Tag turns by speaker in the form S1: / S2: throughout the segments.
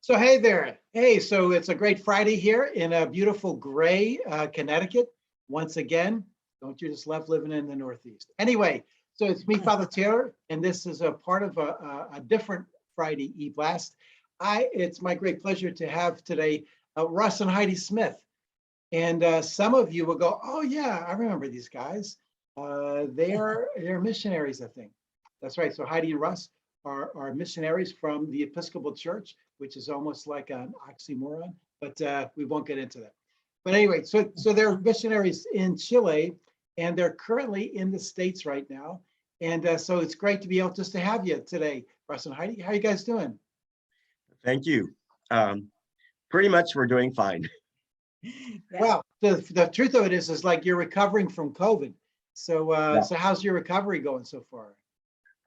S1: So hey there. Hey, so it's a great Friday here in a beautiful gray Connecticut. Once again, don't you just love living in the Northeast? Anyway, so it's me, Father Taylor, and this is a part of a different Friday e-blast. It's my great pleasure to have today Russ and Heidi Smith. And some of you will go, oh yeah, I remember these guys. They're missionaries, I think. That's right. So Heidi and Russ are missionaries from the Episcopal Church, which is almost like an oxymoron, but we won't get into that. But anyway, so they're missionaries in Chile, and they're currently in the States right now. And so it's great to be able just to have you today, Russ and Heidi. How are you guys doing?
S2: Thank you. Pretty much we're doing fine.
S1: Well, the truth of it is like you're recovering from COVID. So
S2: Yeah.
S1: so how's your recovery going so far?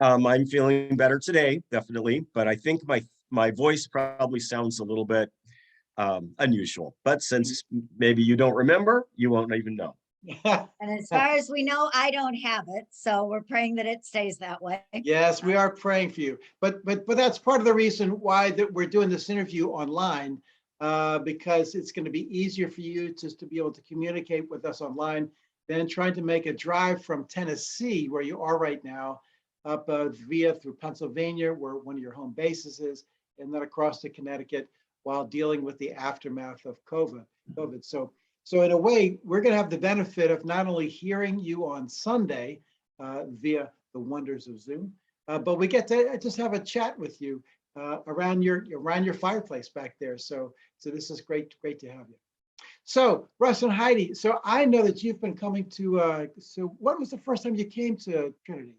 S2: I'm feeling better today, definitely, but I think my voice probably sounds a little bit unusual. But since maybe you don't remember, you won't even know.
S3: And as far as we know, I don't have it. So we're praying that it stays that way.
S1: Yes, we are praying for you. But that's part of the reason why that we're doing this interview online, because it's going to be easier for you just to be able to communicate with us online than trying to make a drive from Tennessee, where you are right now, up via through Pennsylvania, where one of your home bases is, and then across to Connecticut while dealing with the aftermath of COVID. So in a way, we're going to have the benefit of not only hearing you on Sunday via the wonders of Zoom, but we get to just have a chat with you around your fireplace back there. So this is great to have you. So Russ and Heidi, so I know that you've been coming to. So when was the first time you came to Trinity?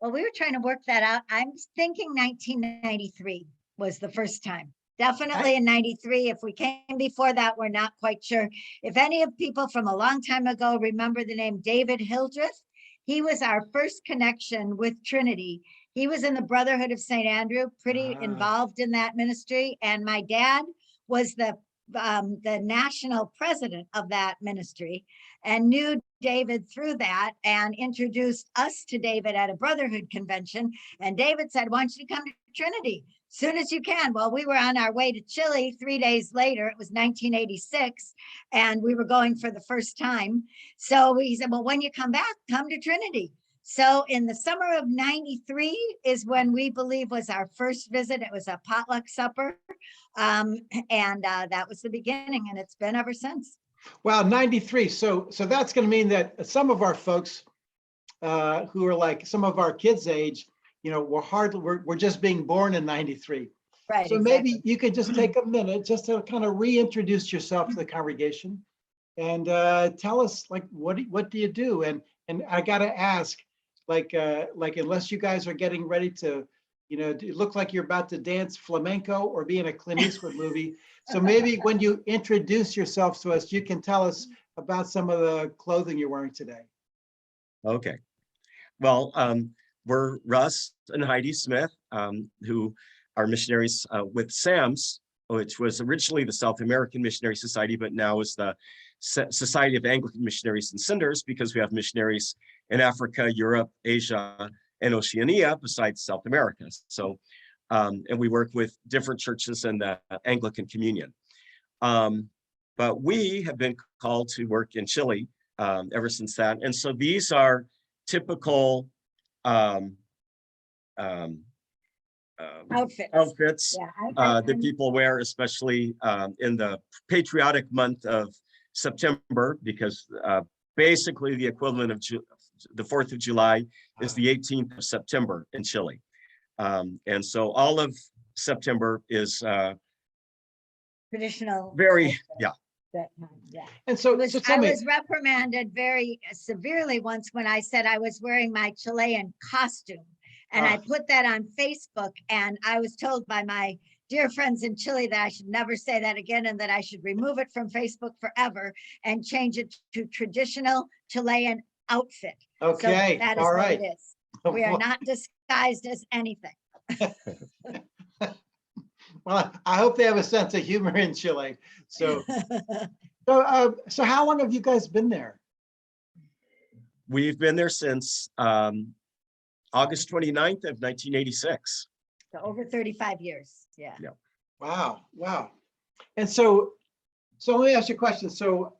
S3: Well, we were trying to work that out. I'm thinking 1993 was the first time. Definitely in 93. If we came before that, we're not quite sure. If any of people from a long time ago remember the name David Hildreth, he was our first connection with Trinity. He was in the Brotherhood of St. Andrew, pretty involved in that ministry. And my dad was the national president of that ministry and knew David through that and introduced us to David at a Brotherhood convention. And David said, why don't you come to Trinity soon as you can? Well, we were on our way to Chile 3 days later. It was 1986, and we were going for the first time. So he said, well, when you come back, come to Trinity. So in the summer of 93 is when we believe was our first visit. It was a potluck supper. And that was the beginning, and it's been ever since.
S1: Wow, 93. So that's going to mean that some of our folks who are like some of our kids' age, we're just being born in 93.
S3: Right.
S1: So exactly. Maybe you could just take a minute just to kind of reintroduce yourself to the congregation and tell us, like, what do you do? And I got to ask, like unless you guys are getting ready to, look like you're about to dance flamenco or be in a Clint Eastwood movie. So maybe when you introduce yourself to us, you can tell us about some of the clothing you're wearing today.
S2: Okay. Well, we're Russ and Heidi Smith, who are missionaries with SAMS, which was originally the South American Missionary Society, but now is the Society of Anglican Missionaries and Senders, because we have missionaries in Africa, Europe, Asia, and Oceania, besides South America. So, and we work with different churches in the Anglican Communion. But we have been called to work in Chile ever since that. And so these are typical outfits that people wear, especially in the patriotic month of September, because basically the equivalent of the 4th of July is the 18th of September in Chile. And so all of September is
S3: traditional.
S2: Very, yeah.
S3: That time, yeah.
S1: And so,
S3: I was reprimanded very severely once when I said I was wearing my Chilean costume. And I put that on Facebook, and I was told by my dear friends in Chile that I should never say that again, and that I should remove it from Facebook forever and change it to traditional Chilean outfit.
S1: Okay,
S3: so that is
S1: all
S3: what
S1: right.
S3: It is. We are not disguised as anything.
S1: Well, I hope they have a sense of humor in Chile. So how long have you guys been there?
S2: We've been there since August 29th of 1986.
S3: So over 35 years. Yeah.
S1: Wow, wow. And so let me ask you a question. So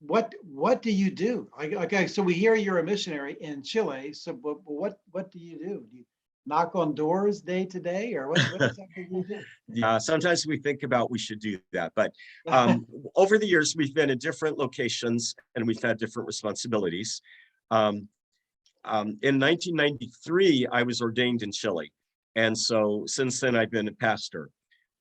S1: what do you do? Okay, so we hear you're a missionary in Chile. So but what do you do? Do you knock on doors day to day, or what exactly do you do?
S2: Yeah, sometimes we think about we should do that, but over the years we've been in different locations and we've had different responsibilities. Um, in 1993, I was ordained in Chile, and so since then I've been a pastor,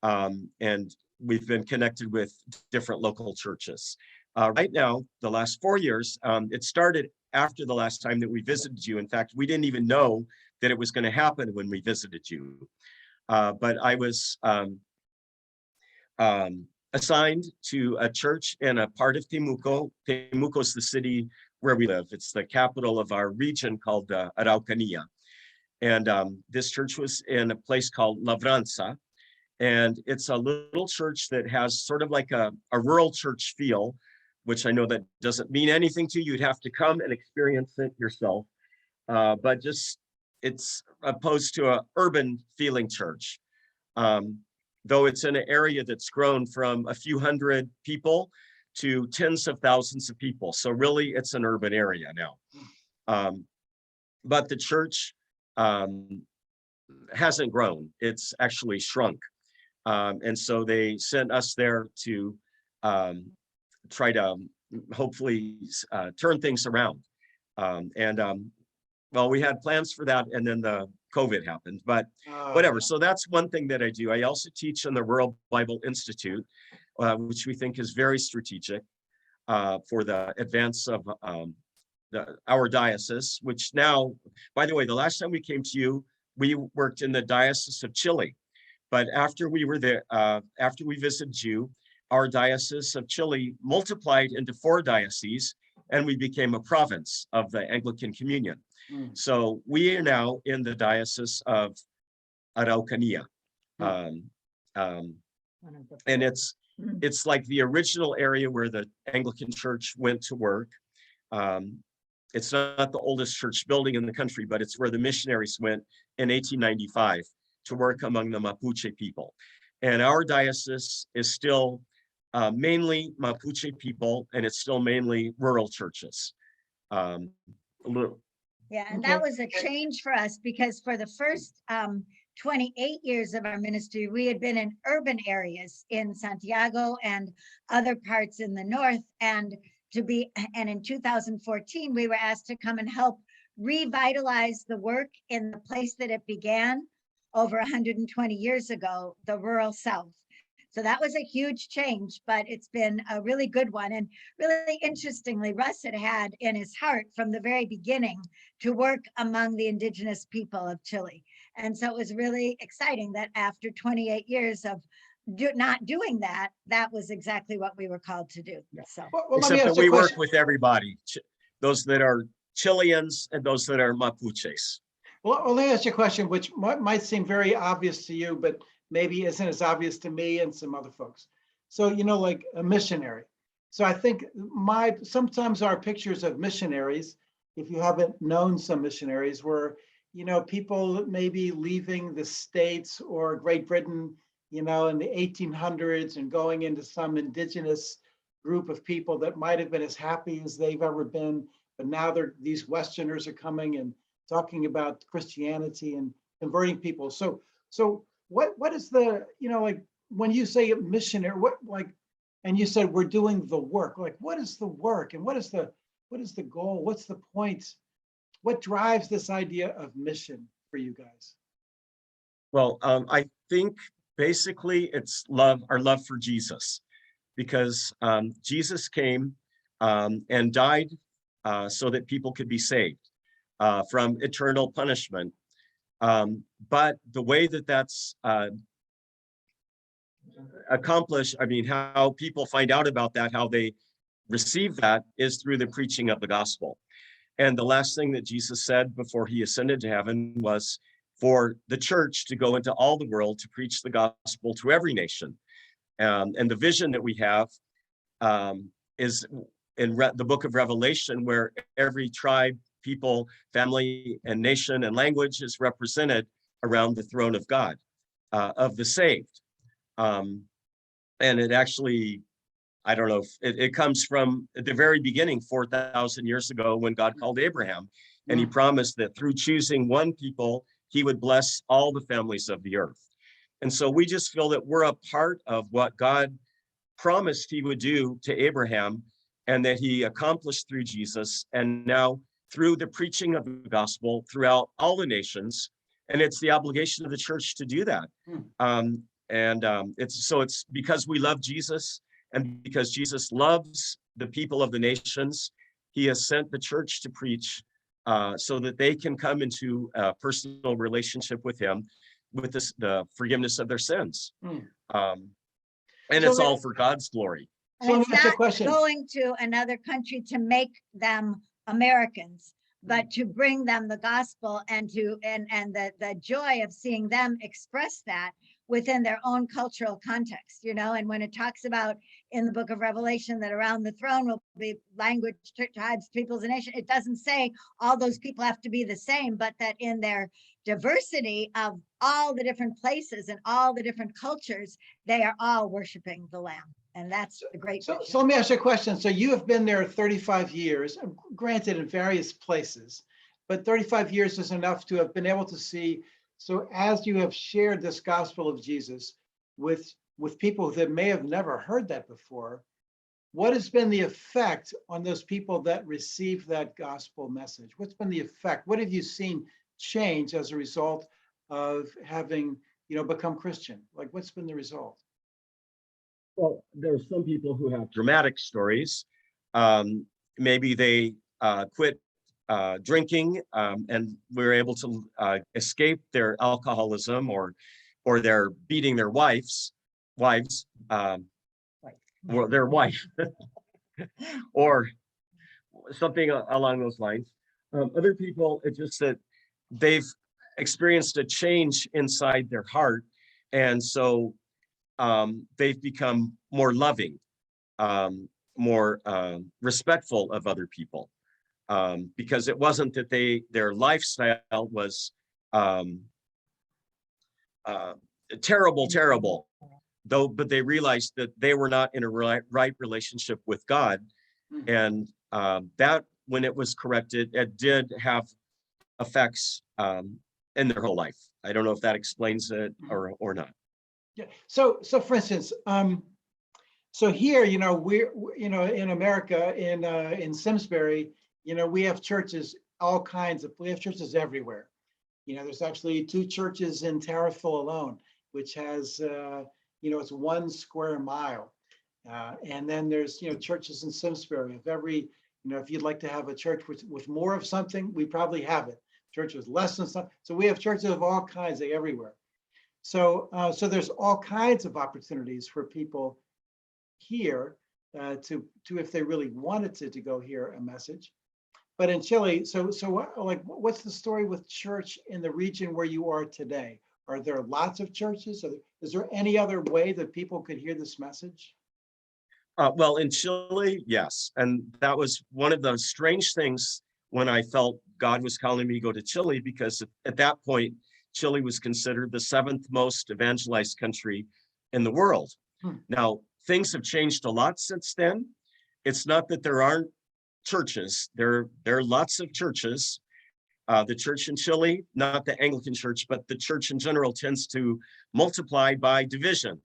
S2: and we've been connected with different local churches. Right now, the last 4 years, it started after the last time that we visited you. In fact, we didn't even know that it was going to happen when we visited you. But I was assigned to a church in a part of Temuco. Temuco is the city where we live. It's the capital of our region called Araucanía. And this church was in a place called Labranza. And it's a little church that has sort of like a rural church feel, which I know that doesn't mean anything to you. You'd have to come and experience it yourself. But just it's opposed to an urban feeling church. Though it's in an area that's grown from a few hundred people to tens of thousands of people. So really it's an urban area now. But the church hasn't grown. It's actually shrunk. And so they sent us there to try to hopefully turn things around. Well, we had plans for that, and then the COVID happened, but whatever.
S1: Yeah.
S2: So that's one thing that I do. I also teach in the World Bible Institute, which we think is very strategic for the advance of our diocese, which now, by the way, the last time we came to you, we worked in the Diocese of Chile. But after we were there, after we visited you, our Diocese of Chile multiplied into 4 dioceses, and we became a province of the Anglican Communion.
S1: Mm.
S2: So we are now in the Diocese of Araucanía. And it's like the original area where the Anglican Church went to work. It's not the oldest church building in the country, but it's where the missionaries went in 1895 to work among the Mapuche people. And our diocese is still mainly Mapuche people, and it's still mainly rural churches.
S3: Yeah, and
S1: Okay.
S3: that was a change for us because for the first 28 years of our ministry, we had been in urban areas in Santiago and other parts in the north. And in 2014, we were asked to come and help revitalize the work in the place that it began over 120 years ago, the rural South. So that was a huge change, but it's been a really good one. And really interestingly, Russ had in his heart from the very beginning to work among the indigenous people of Chile. And so it was really exciting that after 28 years of not doing that, that was exactly what we were called to do. So,
S2: except that we work with everybody, those that are Chileans and those that are Mapuches.
S1: Well, let me ask you a question, which might seem very obvious to you, but maybe isn't as obvious to me and some other folks. So, like a missionary. So I think sometimes our pictures of missionaries, if you haven't known some missionaries, were, people maybe leaving the States or Great Britain, in the 1800s and going into some indigenous group of people that might have been as happy as they've ever been. But now these Westerners are coming and talking about Christianity and converting people. So what is the, like when you say a missionary, and you said we're doing the work, like what is the work and what is the goal? What's the point? What drives this idea of mission for you guys?
S2: Well, I think basically it's our love for Jesus, because Jesus came and died so that people could be saved from eternal punishment. But the way that that's accomplished, how people find out about that, how they receive that, is through the preaching of the gospel. And the last thing that Jesus said before he ascended to heaven was for the church to go into all the world to preach the gospel to every nation. And the vision that we have is in the book of Revelation, where every tribe, people, family, and nation and language is represented around the throne of God, of the saved. And it actually, I don't know, if it comes from at the very beginning, 4,000 years ago, when God called Abraham, and he promised that through choosing one people, he would bless all the families of the earth. And so we just feel that we're a part of what God promised he would do to Abraham, and that he accomplished through Jesus, and now through the preaching of the gospel throughout all the nations. And it's the obligation of the church to do that. It's because we love Jesus, and because Jesus loves the people of the nations, he has sent the church to preach, so that they can come into a personal relationship with him, with the forgiveness of their sins. And
S1: So
S2: it's all for God's glory.
S1: So let
S3: It's
S1: me ask you a
S3: not
S1: question.
S3: going to another country to make them Americans, but to bring them the gospel and the joy of seeing them express that within their own cultural context, and when it talks about in the book of Revelation that around the throne will be language, tribes, peoples, and nations, it doesn't say all those people have to be the same, but that in their diversity of all the different places and all the different cultures, they are all worshiping the Lamb. And that's the great
S1: So
S3: vision.
S1: let me ask you a question. So you have been there 35 years, granted in various places, but 35 years is enough to have been able to see. So as you have shared this gospel of Jesus with people that may have never heard that before, what has been the effect on those people that receive that gospel message? What's been the effect? What have you seen change as a result of having, become Christian? Like, what's been the result?
S2: Well, there's some people who have dramatic stories. Maybe they quit drinking, and were able to escape their alcoholism, or they're beating their wives, or their wife, or something along those lines. Other people, it's just that they've experienced a change inside their heart, and so they've become more loving, more respectful of other people, because it wasn't that their lifestyle was terrible, though, but they realized that they were not in a right relationship with God, and that when it was corrected, it did have effects in their whole life. I don't know if that explains it or not.
S1: Yeah. So for instance, so here, we're, in America, in Simsbury, we have churches, we have churches everywhere. There's actually 2 churches in Tarrytown alone, which has, it's 1 square mile. And then there's, churches in Simsbury of every, if you'd like to have a church with more of something, we probably have it. Church with less than something. So we have churches of all kinds, everywhere. So there's all kinds of opportunities for people here to if they really wanted to go hear a message. But in Chile, so what's the story with church in the region where you are today? Are there lots of churches? Is there any other way that people could hear this message?
S2: Well, in Chile, yes. And that was one of the strange things when I felt God was calling me to go to Chile, because at that point, Chile was considered the 7th most evangelized country in the world. Now, things have changed a lot since then. It's not that there aren't churches. There are lots of churches. The church in Chile, not the Anglican church, but the church in general, tends to multiply by division.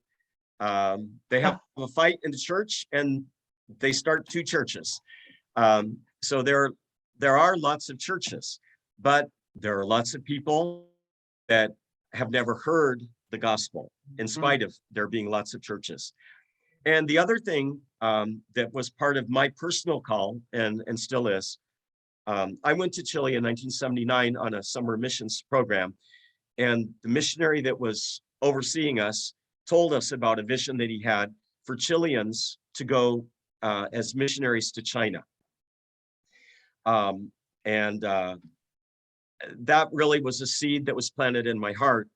S2: They have a fight in the church and they start 2 churches. So there are lots of churches, but there are lots of people that have never heard the gospel, in spite of there being lots of churches. And the other thing that was part of my personal call, and still is, I went to Chile in 1979 on a summer missions program, and the missionary that was overseeing us told us about a vision that he had for Chileans to go as missionaries to China. That really was a seed that was planted in my heart,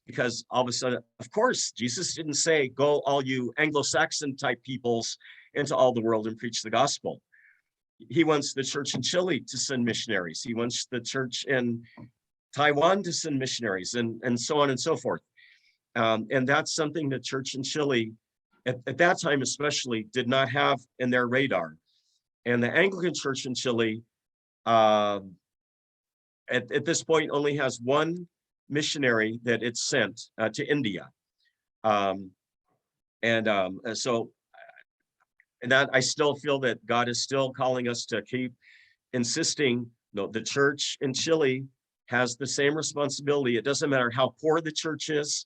S2: because all of a sudden, of course, Jesus didn't say, go all you Anglo-Saxon type peoples into all the world and preach the gospel. He wants the church in Chile to send missionaries. He wants the church in Taiwan to send missionaries, and so on and so forth. And that's something the church in Chile, at that time especially, did not have in their radar. And the Anglican Church in Chile, at this point, only has one missionary that it's sent to India. So that I still feel that God is still calling us to keep insisting. No, the church in Chile has the same responsibility. It doesn't matter how poor the church is,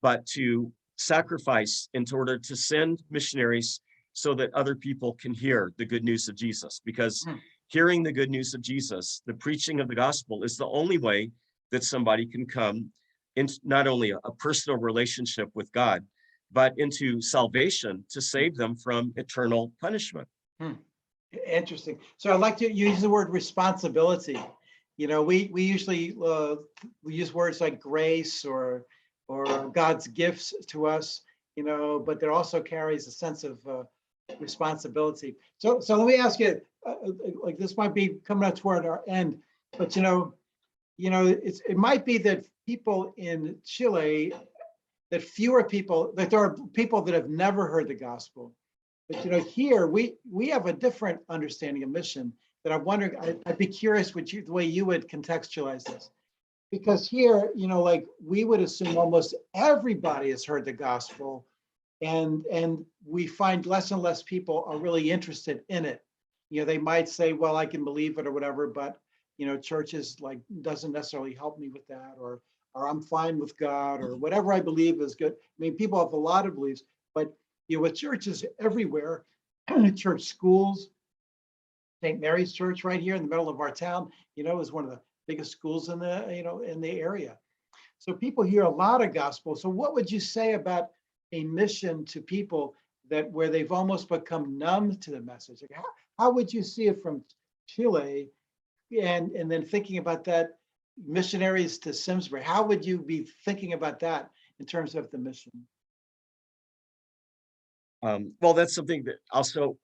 S2: but to sacrifice in order to send missionaries so that other people can hear the good news of Jesus. Because hearing the good news of Jesus, the preaching of the gospel, is the only way that somebody can come into not only a personal relationship with God, but into salvation to save them from eternal punishment.
S1: Interesting. So I'd like to use the word responsibility. You know, we usually we use words like grace or God's gifts to us, you know, but there also carries a sense of responsibility. So let me ask you, like this might be coming up toward our end, but you know, it might be that people in Chile, that fewer people, that there are people that have never heard the gospel. But you know, here we have a different understanding of mission that I'm wondering, I'd be curious what the way you would contextualize this. Because here, you know, like we would assume almost everybody has heard the gospel, and we find less and less people are really interested in it. You know, they might say, well, I can believe it or whatever, but you know, churches like doesn't necessarily help me with that, or I'm fine with God, or whatever I believe is good. I mean, people have a lot of beliefs, but you know, with churches everywhere, church schools, St. Mary's Church right here in the middle of our town, you know, is one of the biggest schools in the, you know, in the area. So people hear a lot of gospel. So what would you say about a mission to people that where they've almost become numb to the message? Like how would you see it from Chile, and then thinking about that, missionaries to Simsbury? How would you be thinking about that in terms of the mission?
S2: Well, that's something that also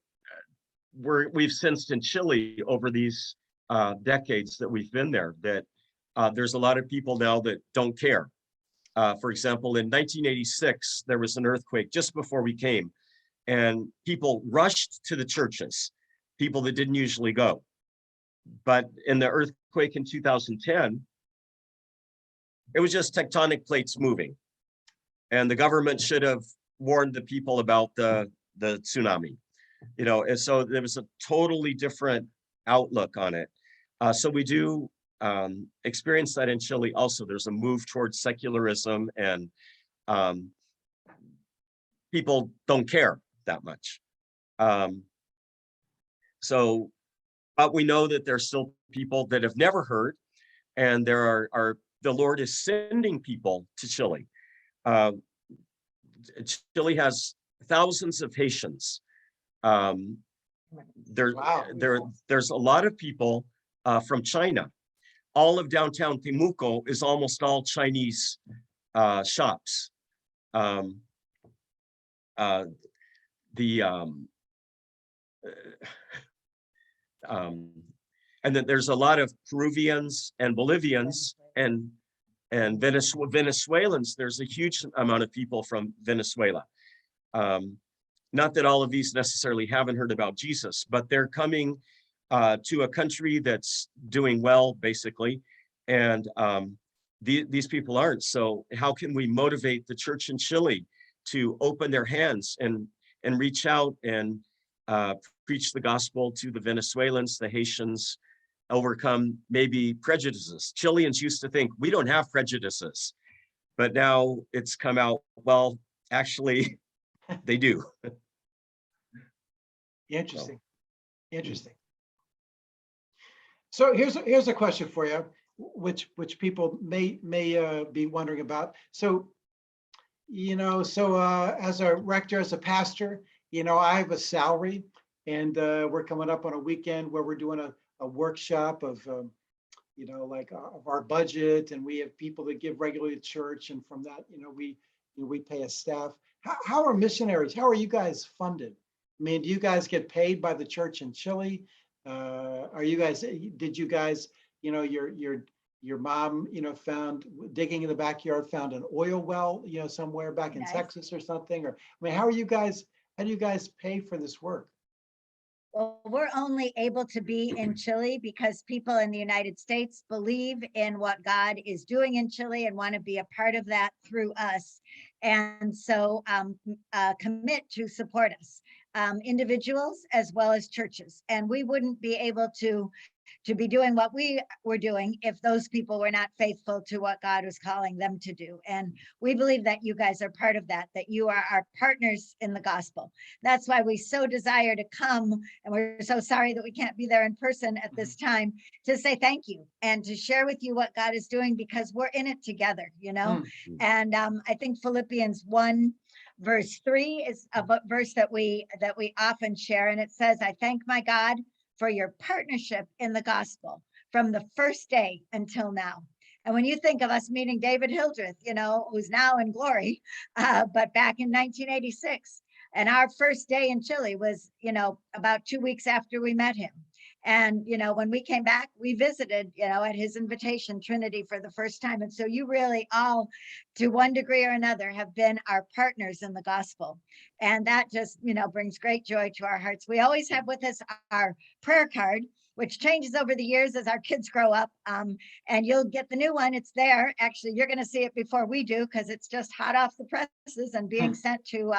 S2: we've sensed in Chile over these decades that we've been there, that there's a lot of people now that don't care. For example, in 1986, there was an earthquake just before we came, and people rushed to the churches, people that didn't usually go. But in the earthquake in 2010, it was just tectonic plates moving. And the government should have warned the people about the tsunami, you know, and so there was a totally different outlook on it. So we do experience that in Chile also. There's a move towards secularism, and people don't care that much. But we know that there's still people that have never heard, and there are the Lord is sending people to Chile. Chile has thousands of Haitians. There's a lot of people from China. All of downtown Temuco is almost all Chinese shops. And then there's a lot of Peruvians and Bolivians and Venezuelans. There's a huge amount of people from Venezuela. Not that all of these necessarily haven't heard about Jesus, but they're coming to a country that's doing well, basically, and these people aren't. So how can we motivate the church in Chile to open their hands and reach out and preach the gospel to the Venezuelans, the Haitians, overcome maybe prejudices? Chileans used to think we don't have prejudices, but now it's come out, well, actually, they do.
S1: Interesting. Interesting. So here's a question for you, which people may be wondering about. So, you know, as a rector, as a pastor, you know, I have a salary, and we're coming up on a weekend where we're doing a workshop of, you know, like of our budget, and we have people that give regularly to church, and from that, you know, we pay a staff. How are missionaries? How are you guys funded? I mean, do you guys get paid by the church in Chile? Are you guys? Did you guys? You know, your your mom, found digging in the backyard, found an oil well, somewhere back in
S3: Nice.
S1: Texas or something. Or, I mean, how do you guys pay for this work?
S3: Well, we're only able to be in Chile because people in the United States believe in what God is doing in Chile and want to be a part of that through us. And so commit to support us, individuals as well as churches. And we wouldn't be able to be doing what we were doing if those people were not faithful to what God was calling them to do. And we believe that you guys are part of that, that you are our partners in the gospel. That's why we so desire to come, and we're so sorry that we can't be there in person at this time, to say thank you and to share with you what God is doing, because we're in it together, And I think Philippians 1 verse 3 is a verse that we often share, and it says, I thank my God for your partnership in the gospel from the first day until now. And when you think of us meeting David Hildreth, who's now in glory, but back in 1986, and our first day in Chile was, about 2 weeks after we met him. And, when we came back, we visited, at his invitation, Trinity for the first time. And so you really all, to one degree or another, have been our partners in the gospel. And that just, brings great joy to our hearts. We always have with us our prayer card, which changes over the years as our kids grow up. And you'll get the new one. It's there. Actually, you're going to see it before we do, because it's just hot off the presses and being sent to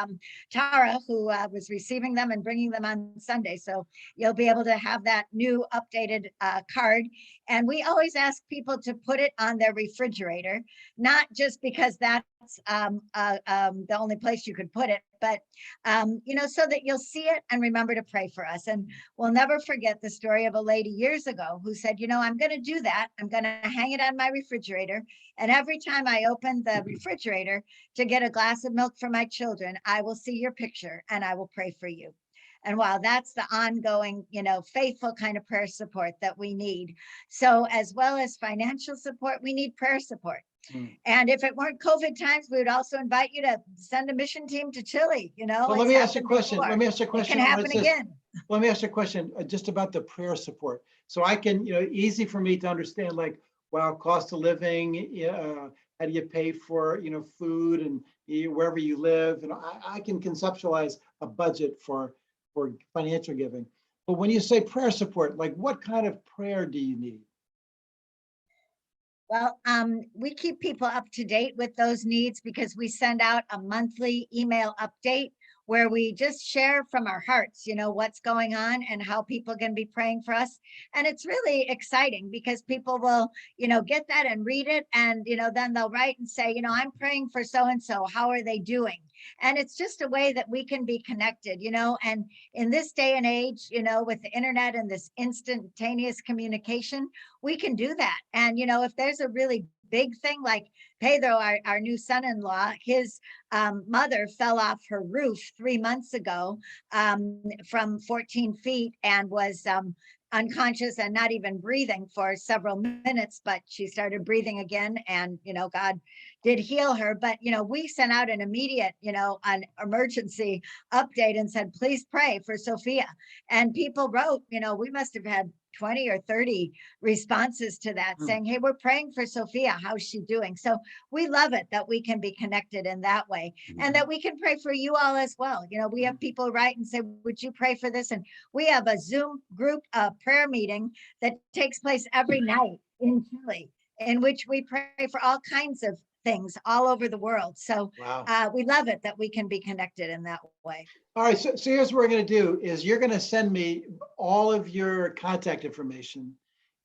S3: Tara, who was receiving them and bringing them on Sunday. So you'll be able to have that new updated card. And we always ask people to put it on their refrigerator, not just because that's the only place you could put it, but so that you'll see it and remember to pray for us. And we'll never forget the story of a lady years ago who said, I'm going to do that. I'm going to hang it on my refrigerator. And every time I open the refrigerator to get a glass of milk for my children, I will see your picture and I will pray for you. And while that's the ongoing, faithful kind of prayer support that we need. So as well as financial support, we need prayer support. And if it weren't COVID times, we would also invite you to send a mission team to Chile,
S1: Well, let me ask you a question.
S3: Before.
S1: Let me ask you a question.
S3: It can happen again.
S1: Let me ask you a question just about the prayer support. So I can, easy for me to understand, like, wow, cost of living, how do you pay for, food and wherever you live. And I can conceptualize a budget for financial giving. But when you say prayer support, like what kind of prayer do you need?
S3: Well, we keep people up to date with those needs because we send out a monthly email update where we just share from our hearts, what's going on and how people can be praying for us. And it's really exciting because people will, get that and read it. And, then they'll write and say, I'm praying for so-and-so. How are they doing? And it's just a way that we can be connected, and in this day and age, with the internet and this instantaneous communication, we can do that. And, if there's a really big thing like Pedro, our new son-in-law, his mother fell off her roof 3 months ago from 14 feet and was unconscious and not even breathing for several minutes, but she started breathing again, and God did heal her. But we sent out an immediate an emergency update and said, please pray for Sophia. And people wrote, we must have had 20 or 30 responses to that saying, hey, we're praying for Sophia. How's she doing? So we love it that we can be connected in that way, and that we can pray for you all as well. We have people write and say, would you pray for this? And we have a Zoom group prayer meeting that takes place every night in Chile, in which we pray for all kinds of things all over the world. So
S1: wow.
S3: We love it that we can be connected in that way.
S1: All right, so here's what we're going to do is you're going to send me all of your contact information,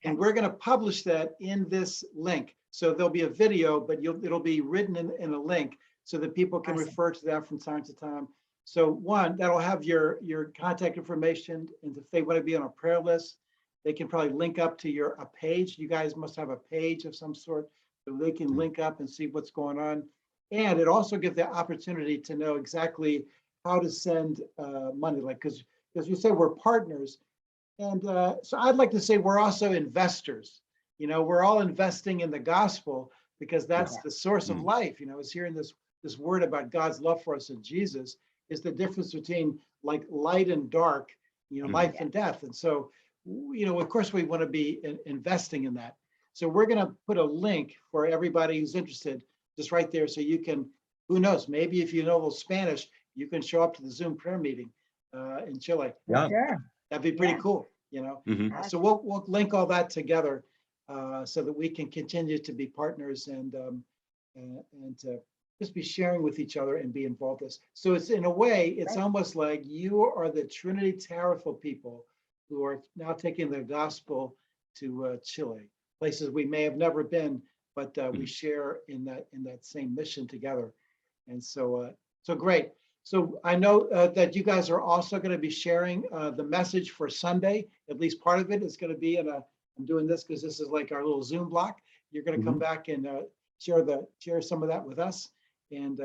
S1: and we're going to publish that in this link. So there'll be a video, but it'll be written in a link so that people can refer to that from time to time. So one, that'll have your contact information, and if they want to be on a prayer list, they can probably link up to a page. You guys must have a page of some sort, so they can link up and see what's going on. And it also gives the opportunity to know exactly how to send money, like, because you say we're partners. And so I'd like to say we're also investors. We're all investing in the gospel because that's the source of life. Is hearing this word about God's love for us in Jesus is the difference between like light and dark, life and death. And so, of course we want to be investing in that. So we're going to put a link for everybody who's interested, just right there. So you can, who knows, maybe if you know a little Spanish, you can show up to the Zoom prayer meeting in Chile.
S2: Yeah.
S3: Sure.
S1: That'd be pretty
S3: Yeah.
S1: cool, you know?
S2: Mhm.
S1: So we'll link all that together so that we can continue to be partners and just be sharing with each other and be involved in this. So it's in a way, it's
S3: Right.
S1: almost like you are the Trinity Tariful people who are now taking the gospel to Chile, places we may have never been, but we share in that same mission together. And so great. So I know that you guys are also going to be sharing the message for Sunday. At least part of it is going to be in a. I'm doing this because this is like our little Zoom block. You're going to come back and share some of that with us, and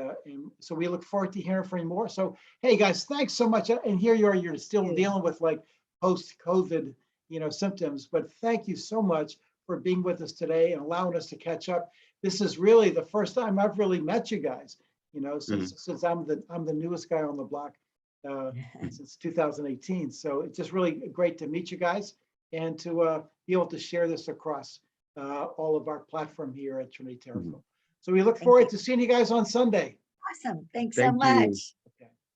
S1: so we look forward to hearing from you more. So hey guys, thanks so much. And here you are. You're still dealing with like post-COVID, symptoms, but thank you so much for being with us today and allowing us to catch up. This is really the first time I've really met you guys. Since I'm the newest guy on the block since 2018. So it's just really great to meet you guys and to be able to share this across all of our platform here at Trinity Tariful. So we look forward to seeing you guys on Sunday.
S3: Awesome. Thanks so
S2: Thank you.
S3: much.